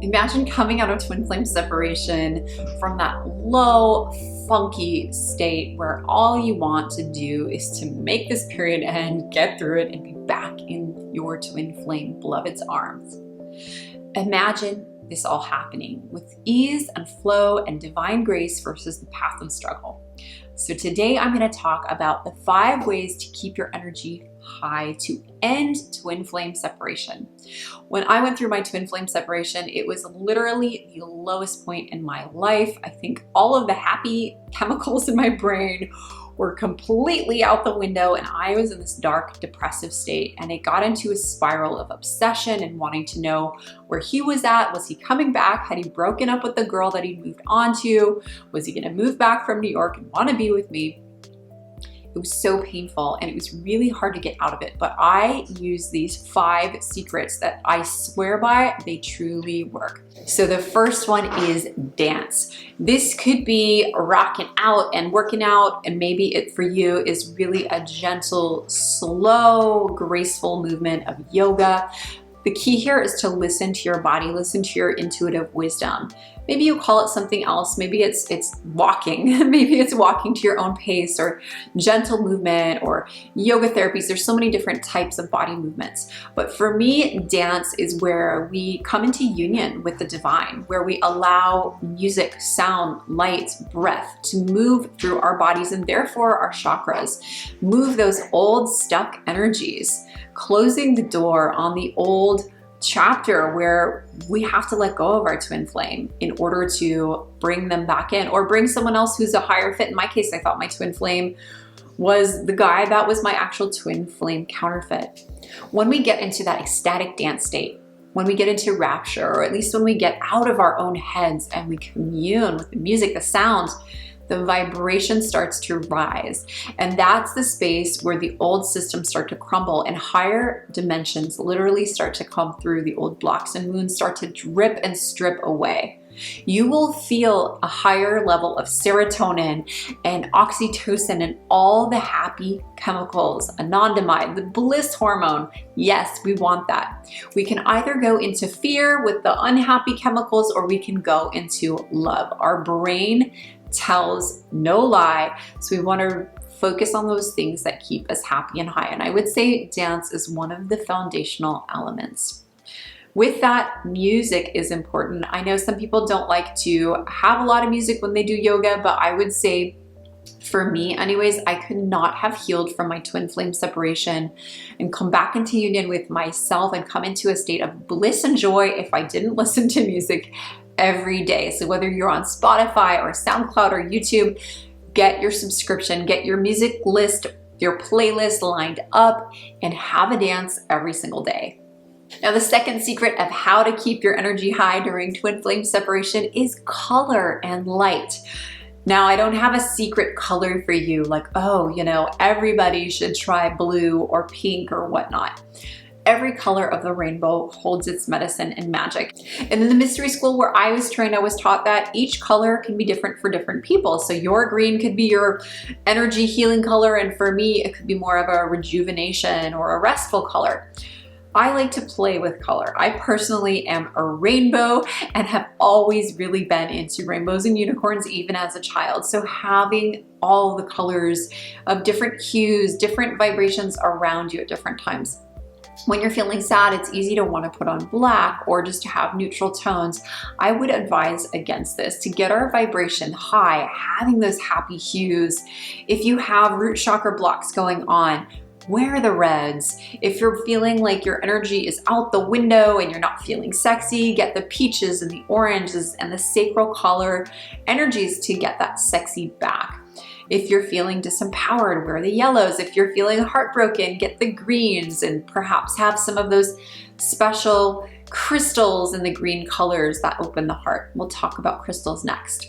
Imagine coming out of twin flame separation from that low, funky state where all you want to do is to make this period end, get through it, and be back in your twin flame beloved's arms. Imagine this all happening with ease and flow and divine grace versus the path of struggle. So today I'm going to talk about the 5 ways to keep your energy high to end twin flame separation. When I went through my twin flame separation, it was literally the lowest point in my life. I think all of the happy chemicals in my brain were completely out the window, and I was in this dark, depressive state, and it got into a spiral of obsession and wanting to know where he was at. Was he coming back? Had he broken up with the girl that he'd moved on to? Was he gonna move back from New York and wanna be with me? It was so painful and it was really hard to get out of it. But I use these 5 secrets that I swear by, they truly work. So the first one is dance. This could be rocking out and working out, and maybe it for you is really a gentle, slow, graceful movement of yoga. The key here is to listen to your body, listen to your intuitive wisdom. Maybe you call it something else. Maybe it's walking. Maybe it's walking to your own pace, or gentle movement, or yoga therapies. There's so many different types of body movements. But for me, dance is where we come into union with the divine, where we allow music, sound, light, breath to move through our bodies and therefore our chakras. Move those old stuck energies, closing the door on the old chapter where we have to let go of our twin flame in order to bring them back in, or bring someone else who's a higher fit. In my case, I thought my twin flame was the guy that was my actual twin flame counterfeit. When we get into that ecstatic dance state, when we get into rapture, or at least when we get out of our own heads and we commune with the music, the sound, the vibration starts to rise. And that's the space where the old systems start to crumble and higher dimensions literally start to come through. The old blocks and wounds start to drip and strip away. You will feel a higher level of serotonin and oxytocin and all the happy chemicals, anandamide, the bliss hormone. Yes, we want that. We can either go into fear with the unhappy chemicals, or we can go into love. Our brain tells no lie. So we want to focus on those things that keep us happy and high. And I would say dance is one of the foundational elements. With that, music is important. I know some people don't like to have a lot of music when they do yoga, but I would say for me anyways, I could not have healed from my twin flame separation and come back into union with myself and come into a state of bliss and joy if I didn't listen to music every day. So whether you're on Spotify or SoundCloud or YouTube, get your subscription, get your music list, your playlist lined up, and have a dance every single day. Now, the second secret of how to keep your energy high during twin flame separation is color and light. Now, I don't have a secret color for you, like, oh, everybody should try blue or pink or whatnot. Every color of the rainbow holds its medicine and magic. And in the mystery school where I was trained, I was taught that each color can be different for different people. So your green could be your energy healing color, and for me, it could be more of a rejuvenation or a restful color. I like to play with color. I personally am a rainbow and have always really been into rainbows and unicorns even as a child. So having all the colors of different hues, different vibrations around you at different times. When you're feeling sad, it's easy to want to put on black or just to have neutral tones. I would advise against this. To get our vibration high, having those happy hues. If you have root chakra blocks going on, wear the reds. If you're feeling like your energy is out the window and you're not feeling sexy, get the peaches and the oranges and the sacral color energies to get that sexy back. If you're feeling disempowered, wear the yellows. If you're feeling heartbroken, get the greens, and perhaps have some of those special crystals in the green colors that open the heart. We'll talk about crystals next.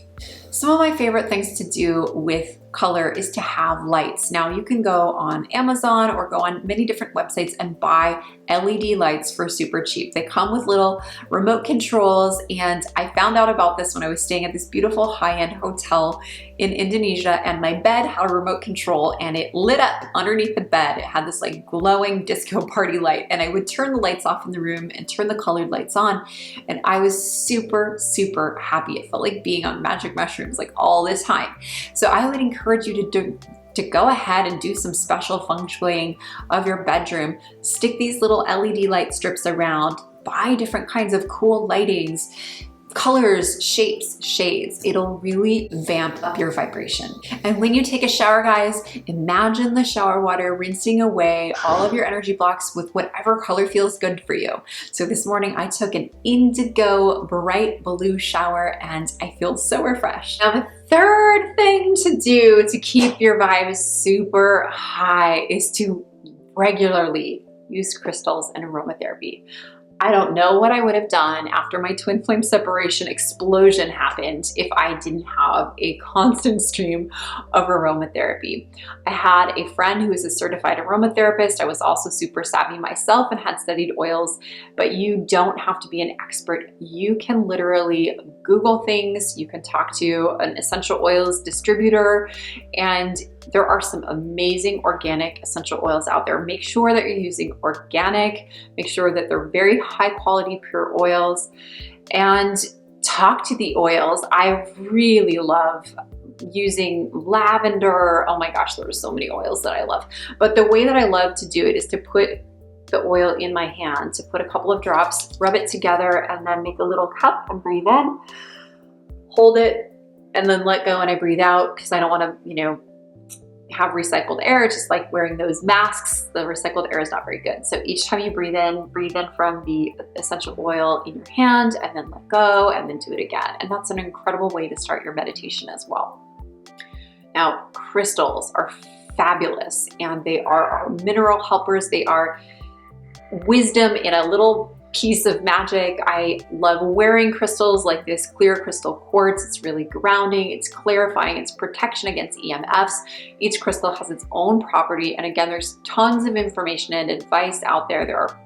Some of my favorite things to do with color is to have lights. Now you can go on Amazon or go on many different websites and buy LED lights for super cheap. They come with little remote controls, and I found out about this when I was staying at this beautiful high-end hotel in Indonesia, and my bed had a remote control and it lit up underneath the bed. It had this like glowing disco party light, and I would turn the lights off in the room and turn the colored lights on, and I was super, super happy. It felt like being on magic mushrooms like all this time. So I would encourage you to go ahead and do some special feng shuiing of your bedroom. Stick these little LED light strips around, buy different kinds of cool lightings, colors, shapes, shades. It'll really vamp up your vibration. And when you take a shower, guys, imagine the shower water rinsing away all of your energy blocks with whatever color feels good for you. So this morning I took an indigo bright blue shower and I feel so refreshed. Now the third thing to do to keep your vibes super high is to regularly use crystals and aromatherapy. I don't know what I would have done after my twin flame separation explosion happened if I didn't have a constant stream of aromatherapy. I had a friend who is a certified aromatherapist. I was also super savvy myself and had studied oils, but you don't have to be an expert. You can literally Google things. You can talk to an essential oils distributor, and there are some amazing organic essential oils out there. Make sure that you're using organic, make sure that they're very high quality pure oils, and talk to the oils. I really love using lavender. Oh my gosh, there are so many oils that I love. But the way that I love to do it is to put the oil in my hand, to put a couple of drops, rub it together, and then make a little cup and breathe in, hold it, and then let go and I breathe out, because I don't want to, have recycled air. Just like wearing those masks, the recycled air is not very good. So each time you breathe in from the essential oil in your hand, and then let go, and then do it again. And that's an incredible way to start your meditation as well. Now, crystals are fabulous, and they are our mineral helpers. They are wisdom in a little piece of magic. I love wearing crystals like this clear crystal quartz. It's really grounding, it's clarifying, it's protection against EMFs. Each crystal has its own property. And again, there's tons of information and advice out there. There are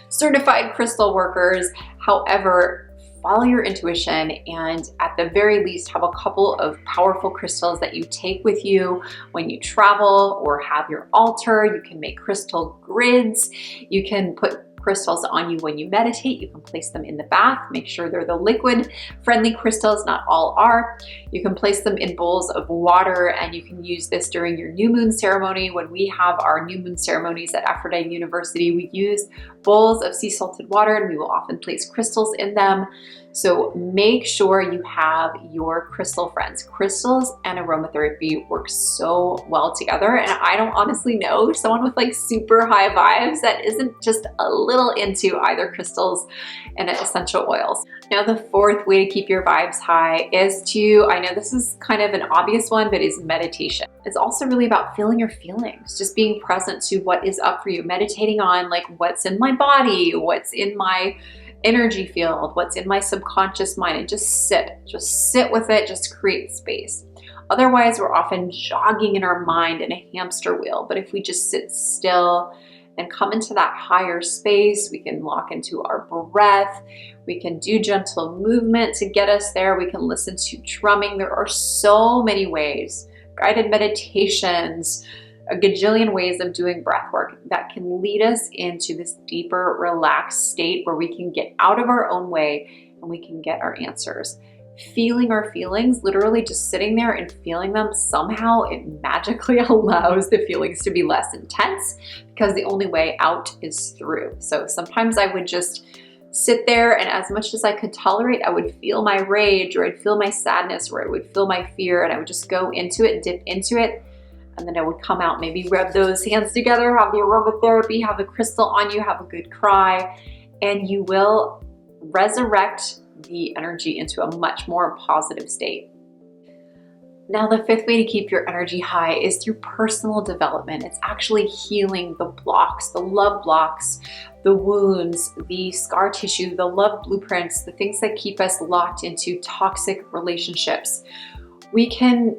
certified crystal workers. However, follow your intuition, and at the very least have a couple of powerful crystals that you take with you when you travel or have your altar. You can make crystal grids. You can put crystals on you when you meditate. You can place them in the bath. Make sure they're the liquid friendly crystals, not all are. You can place them in bowls of water, and you can use this during your new moon ceremony. When we have our new moon ceremonies at Aphrodite University, we use bowls of sea salted water, and we will often place crystals in them. So make sure you have your crystal friends. Crystals and aromatherapy work so well together, and I don't honestly know someone with like super high vibes that isn't just a little into either crystals and essential oils. Now, the fourth way to keep your vibes high is to, I know this is kind of an obvious one, but is meditation. It's also really about feeling your feelings, just being present to what is up for you, meditating on like what's in my body, what's in my energy field, what's in my subconscious mind, and just sit with it, just create space. Otherwise, we're often jogging in our mind in a hamster wheel. But if we just sit still and come into that higher space, we can lock into our breath. We can do gentle movement to get us there. We can listen to drumming. There are so many ways, guided meditations, a gajillion ways of doing breath work that can lead us into this deeper, relaxed state where we can get out of our own way and we can get our answers. Feeling our feelings, literally just sitting there and feeling them, somehow it magically allows the feelings to be less intense, because the only way out is through. So sometimes I would just sit there, and as much as I could tolerate, I would feel my rage, or I'd feel my sadness, or I would feel my fear, and I would just go into it, dip into it. And then I would come out, maybe rub those hands together, have the aromatherapy, have the crystal on you, have a good cry, and you will resurrect the energy into a much more positive state. Now, the fifth way to keep your energy high is through personal development. It's actually healing the blocks, the love blocks, the wounds, the scar tissue, the love blueprints, the things that keep us locked into toxic relationships. We can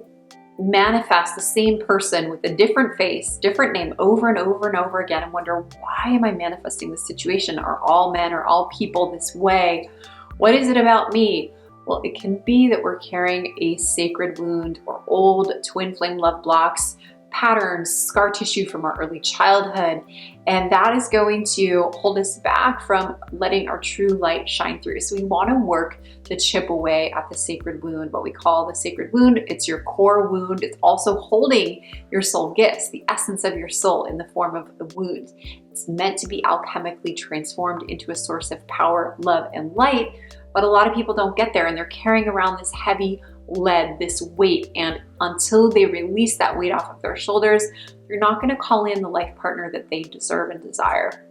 manifest the same person with a different face, different name over and over and over again and wonder, why am I manifesting this situation? Are all men or all people this way? What is it about me? Well, it can be that we're carrying a sacred wound or old twin flame love blocks, patterns, scar tissue from our early childhood, and that is going to hold us back from letting our true light shine through. So we want to work to chip away at the sacred wound, what we call the sacred wound. It's your core wound. It's also holding your soul gifts, the essence of your soul in the form of the wound. It's meant to be alchemically transformed into a source of power, love, and light, but a lot of people don't get there and they're carrying around this heavy lead, this weight, and until they release that weight off of their shoulders, you're not going to call in the life partner that they deserve and desire.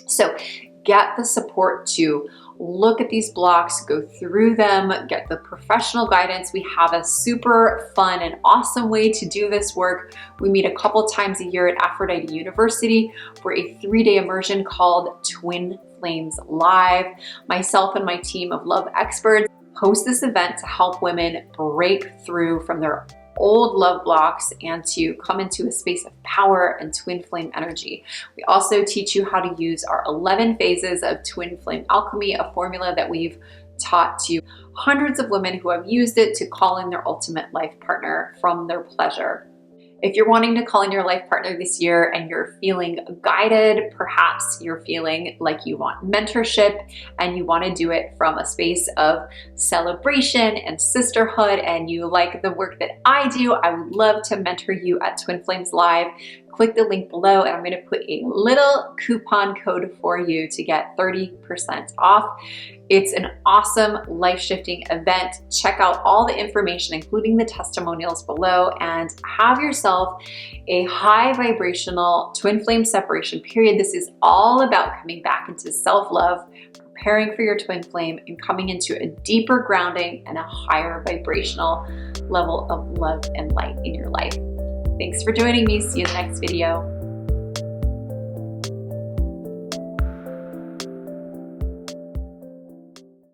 So get the support to look at these blocks, go through them, get the professional guidance. We have a super fun and awesome way to do this work. We meet a couple times a year at Aphrodite University for a 3-day immersion called Twin Flames Live. Myself and my team of love experts host this event to help women break through from their old love blocks and to come into a space of power and twin flame energy. We also teach you how to use our 11 phases of twin flame alchemy, a formula that we've taught to hundreds of women who have used it to call in their ultimate life partner from their pleasure. If you're wanting to call in your life partner this year and you're feeling guided, perhaps you're feeling like you want mentorship and you want to do it from a space of celebration and sisterhood, and you like the work that I do, I would love to mentor you at Twin Flames Live. Click the link below and I'm going to put a little coupon code for you to get 30% off. It's an awesome life-shifting event. Check out all the information, including the testimonials below, and have yourself a high vibrational twin flame separation period. This is all about coming back into self-love, preparing for your twin flame, and coming into a deeper grounding and a higher vibrational level of love and light in your life. Thanks for joining me. See you in the next video.